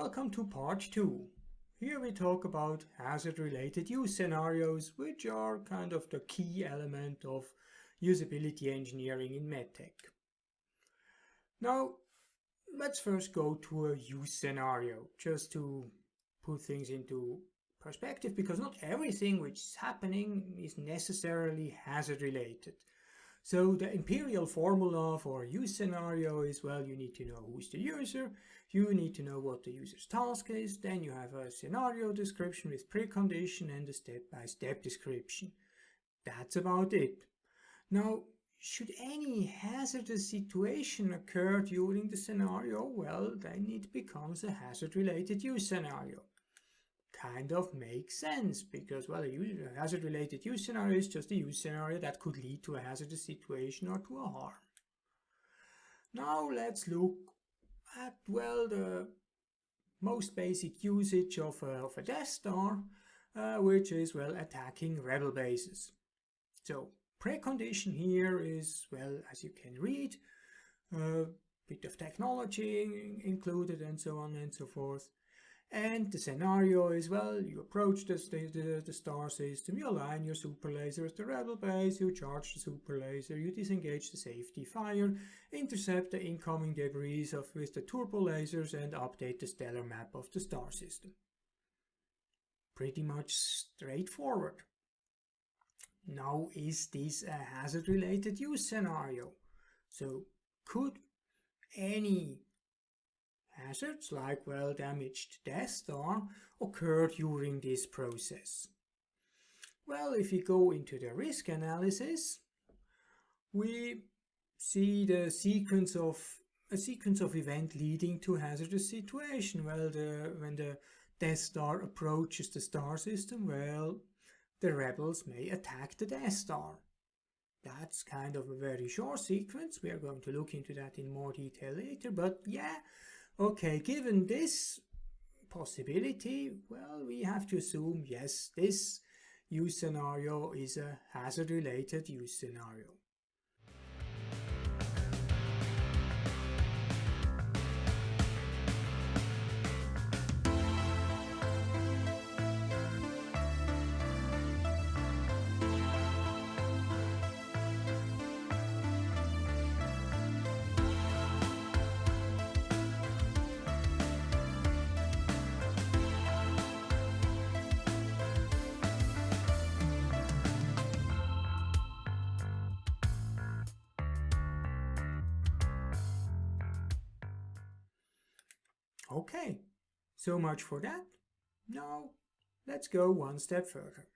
welcome to part 2. Here we talk about hazard-related use scenarios, which are kind of the key element of usability engineering in MedTech. Now, let's first go to a use scenario, just to put things into perspective, because not everything which is happening is necessarily hazard-related. So the imperial formula for a use scenario is, well, you need to know who's the user, you need to know what the user's task is, then you have a scenario description with precondition and a step-by-step description. That's about it. Now, should any hazardous situation occur during the scenario, well, then it becomes a hazard-related use scenario. Kind of makes sense because, well, a hazard-related use scenario is just a use scenario that could lead to a hazardous situation or to a harm. Now let's look at, well, the most basic usage of a Deathstar, which is, well, attacking rebel bases. So precondition here is, well, as you can read, a bit of technology included and so on and so forth. And the scenario is, well, you approach the star system, you align your super laser with the rebel base, you charge the super laser, you disengage the safety fire, intercept the incoming debris with the turbo lasers and update the stellar map of the star system. Pretty much straightforward. Now, is this a hazard-related use scenario? So, could any hazards like, well, damaged Deathstar occur during this process? Well, if we go into the risk analysis, we see a sequence of events leading to hazardous situation. Well, when the Deathstar approaches the star system, well, the rebels may attack the Deathstar. That's kind of a very short sequence. We are going to look into that in more detail later, but yeah. Okay, given this possibility, well, we have to assume, yes, this use scenario is a hazard-related use scenario. Okay, so much for that. Now, let's go one step further.